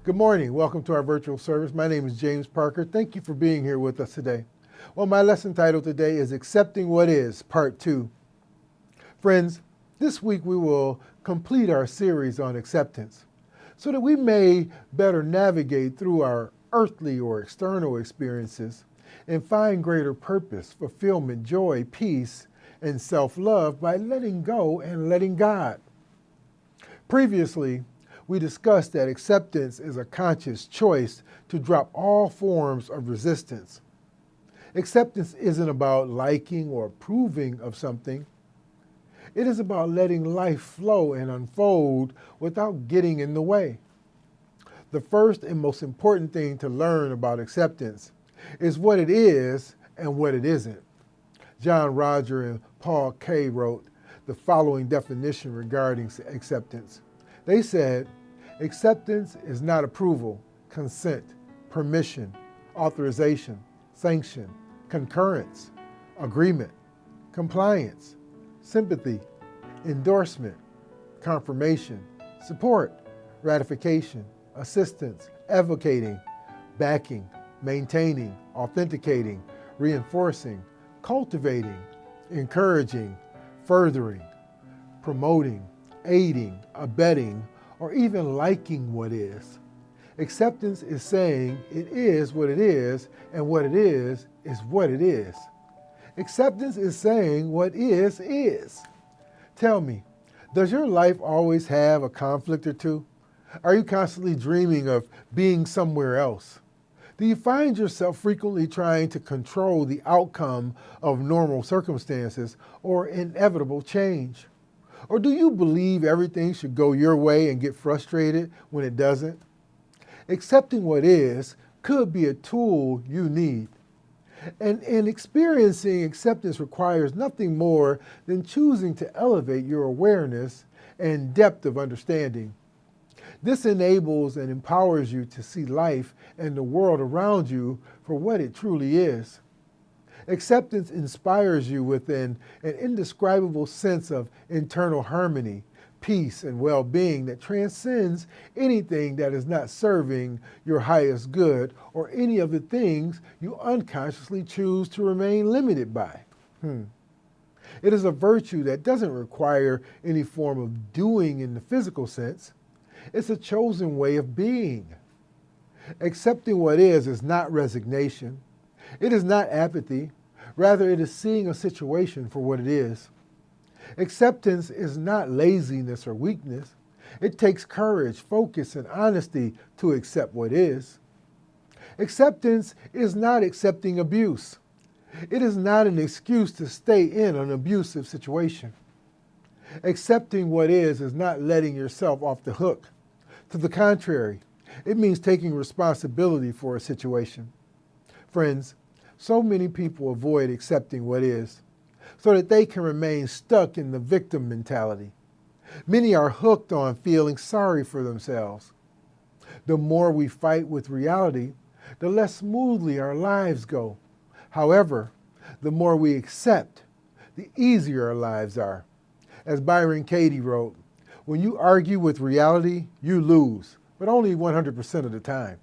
Good morning. Welcome to our virtual service. My name is James Parker. Thank you for being here with us today. Well, my lesson title today is Accepting What Is, Part 2. Friends, this week we will complete our series on acceptance so that we may better navigate through our earthly or external experiences and find greater purpose, fulfillment, joy, peace, and self-love by letting go and letting God. Previously, we discussed that acceptance is a conscious choice to drop all forms of resistance. Acceptance isn't about liking or approving of something. It is about letting life flow and unfold without getting in the way. The first and most important thing to learn about acceptance is what it is and what it isn't. John Roger and Paul Kay wrote the following definition regarding acceptance. They said, acceptance is not approval, consent, permission, authorization, sanction, concurrence, agreement, compliance, sympathy, endorsement, confirmation, support, ratification, assistance, advocating, backing, maintaining, authenticating, reinforcing, cultivating, encouraging, furthering, promoting, aiding, abetting, or even liking what is. Acceptance is saying it is what it is, and what it is what it is. Acceptance is saying what is. Tell me, does your life always have a conflict or two? Are you constantly dreaming of being somewhere else? Do you find yourself frequently trying to control the outcome of normal circumstances or inevitable change? Or do you believe everything should go your way and get frustrated when it doesn't? Accepting what is could be a tool you need. And experiencing acceptance requires nothing more than choosing to elevate your awareness and depth of understanding. This enables and empowers you to see life and the world around you for what it truly is. Acceptance inspires you with an indescribable sense of internal harmony, peace, and well-being that transcends anything that is not serving your highest good or any of the things you unconsciously choose to remain limited by. It is a virtue that doesn't require any form of doing in the physical sense. It's a chosen way of being. Accepting what is not resignation. It is not apathy. Rather, it is seeing a situation for what it is. Acceptance is not laziness or weakness. It takes courage, focus, and honesty to accept what is. Acceptance is not accepting abuse. It is not an excuse to stay in an abusive situation. Accepting what is not letting yourself off the hook. To the contrary, it means taking responsibility for a situation. Friends, so many people avoid accepting what is so that they can remain stuck in the victim mentality. Many are hooked on feeling sorry for themselves. The more we fight with reality, the less smoothly our lives go. However, the more we accept, the easier our lives are. As Byron Katie wrote, when you argue with reality, you lose, but only 100% of the time.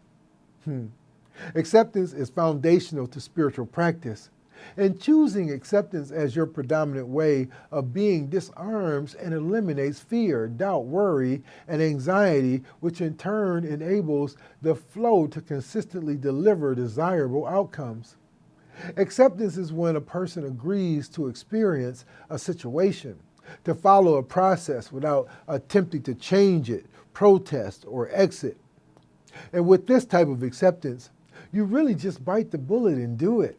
Acceptance is foundational to spiritual practice, and choosing acceptance as your predominant way of being disarms and eliminates fear, doubt, worry, and anxiety, which in turn enables the flow to consistently deliver desirable outcomes. Acceptance is when a person agrees to experience a situation, to follow a process without attempting to change it, protest, or exit. And with this type of acceptance, you really just bite the bullet and do it.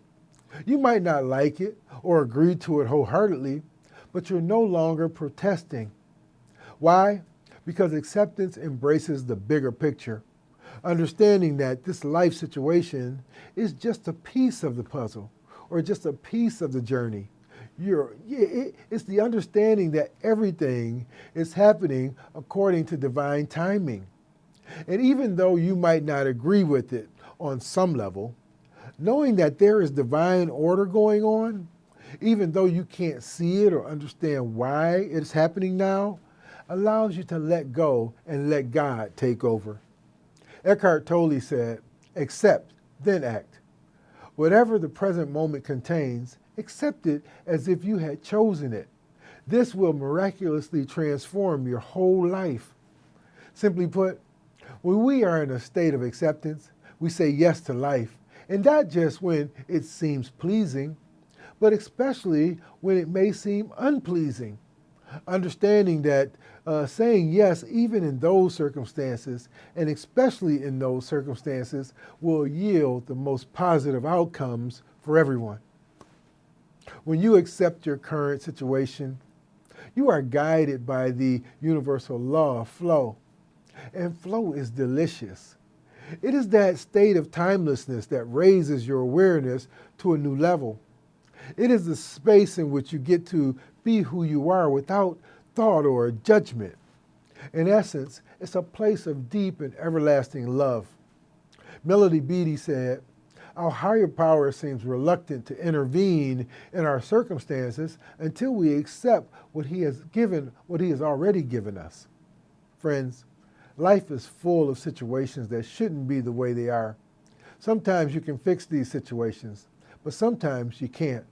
You might not like it or agree to it wholeheartedly, but you're no longer protesting. Why? Because acceptance embraces the bigger picture, understanding that this life situation is just a piece of the puzzle or just a piece of the journey. It's the understanding that everything is happening according to divine timing. And even though you might not agree with it on some level, knowing that there is divine order going on, even though you can't see it or understand why it's happening now, allows you to let go and let God take over. Eckhart Tolle said, accept, then act. Whatever the present moment contains, accept it as if you had chosen it. This will miraculously transform your whole life. Simply put, when we are in a state of acceptance, we say yes to life, and not just when it seems pleasing, but especially when it may seem unpleasing. Understanding that saying yes, even in those circumstances, and especially in those circumstances, will yield the most positive outcomes for everyone. When you accept your current situation, you are guided by the universal law of flow. And flow is delicious. It is that state of timelessness that raises your awareness to a new level. It is the space in which you get to be who you are without thought or judgment. In essence, it's a place of deep and everlasting love. Melody Beattie said, our higher power seems reluctant to intervene in our circumstances until we accept what he has already given us. Friends, life is full of situations that shouldn't be the way they are. Sometimes you can fix these situations, but sometimes you can't.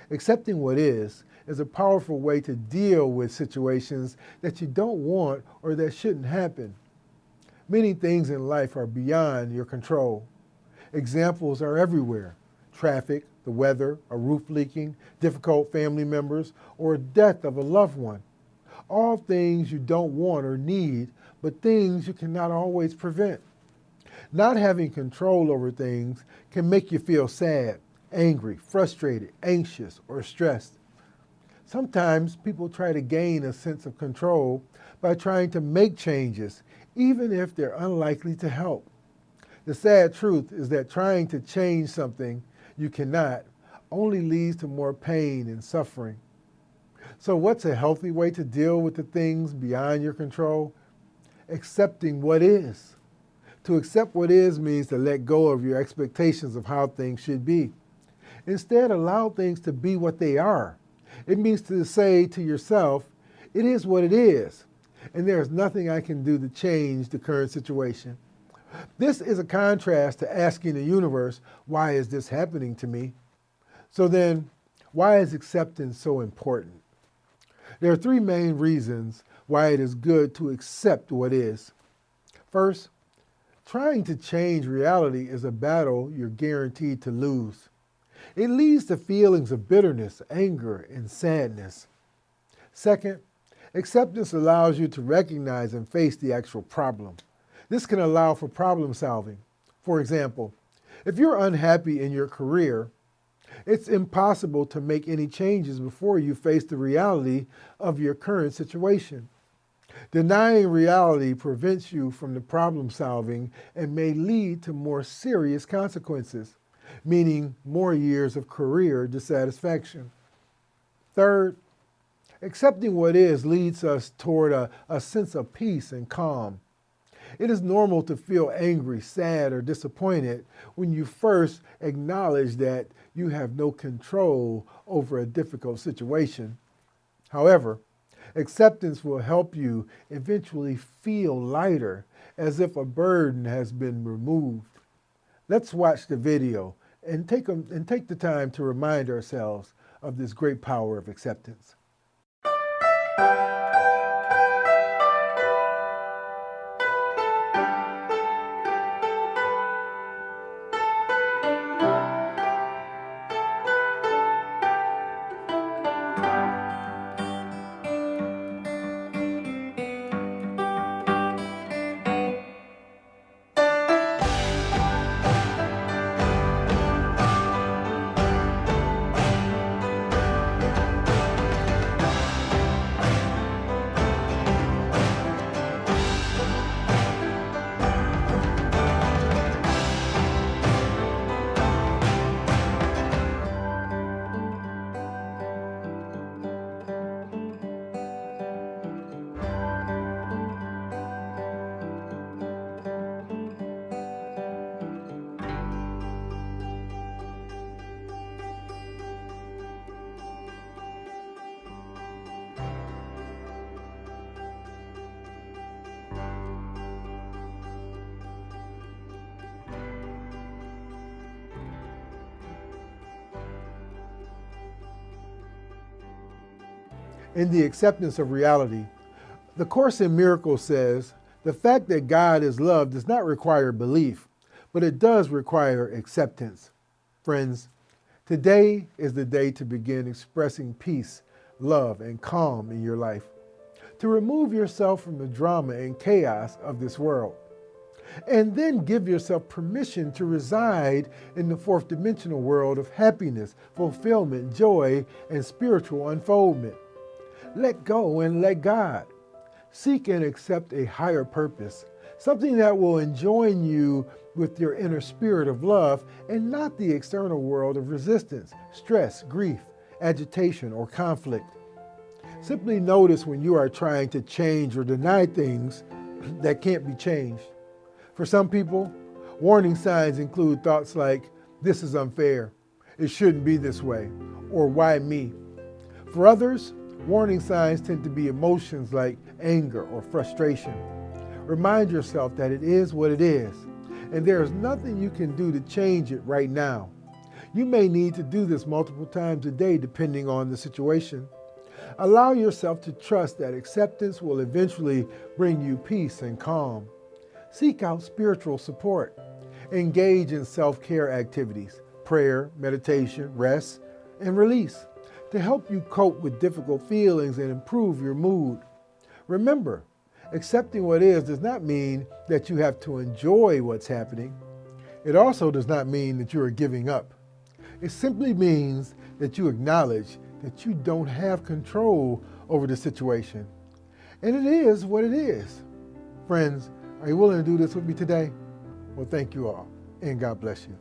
Accepting what is a powerful way to deal with situations that you don't want or that shouldn't happen. Many things in life are beyond your control. Examples are everywhere. Traffic, the weather, a roof leaking, difficult family members, or death of a loved one. All things you don't want or need, but things you cannot always prevent. Not having control over things can make you feel sad, angry, frustrated, anxious, or stressed. Sometimes people try to gain a sense of control by trying to make changes, even if they're unlikely to help. The sad truth is that trying to change something you cannot only leads to more pain and suffering. So what's a healthy way to deal with the things beyond your control? Accepting what is. To accept what is means to let go of your expectations of how things should be. Instead, allow things to be what they are. It means to say to yourself, it is what it is, and there is nothing I can do to change the current situation. This is a contrast to asking the universe, why is this happening to me? So then, why is acceptance so important? There are three main reasons why it is good to accept what is. First, trying to change reality is a battle you're guaranteed to lose. It leads to feelings of bitterness, anger, and sadness. Second, acceptance allows you to recognize and face the actual problem. This can allow for problem solving. For example, if you're unhappy in your career, it's impossible to make any changes before you face the reality of your current situation. Denying reality prevents you from the problem solving and may lead to more serious consequences, meaning more years of career dissatisfaction. Third, accepting what is leads us toward a sense of peace and calm. It is normal to feel angry, sad, or disappointed when you first acknowledge that you have no control over a difficult situation. However, acceptance will help you eventually feel lighter, as if a burden has been removed. Let's watch the video and take the time to remind ourselves of this great power of acceptance. In the acceptance of reality, the Course in Miracles says, the fact that God is love does not require belief, but it does require acceptance. Friends, today is the day to begin expressing peace, love, and calm in your life, to remove yourself from the drama and chaos of this world, and then give yourself permission to reside in the fourth dimensional world of happiness, fulfillment, joy, and spiritual unfoldment. Let go and let God. Seek and accept a higher purpose, something that will enjoin you with your inner spirit of love and not the external world of resistance, stress, grief, agitation, or conflict. Simply notice when you are trying to change or deny things that can't be changed. For some people, warning signs include thoughts like, this is unfair, it shouldn't be this way, or why me? For others, warning signs tend to be emotions like anger or frustration. Remind yourself that it is what it is, and there is nothing you can do to change it right now. You may need to do this multiple times a day depending on the situation. Allow yourself to trust that acceptance will eventually bring you peace and calm. Seek out spiritual support. Engage in self-care activities, prayer, meditation, rest, and release, to help you cope with difficult feelings and improve your mood. Remember, accepting what is does not mean that you have to enjoy what's happening. It also does not mean that you are giving up. It simply means that you acknowledge that you don't have control over the situation. And it is what it is. Friends, are you willing to do this with me today? Well, thank you all, and God bless you.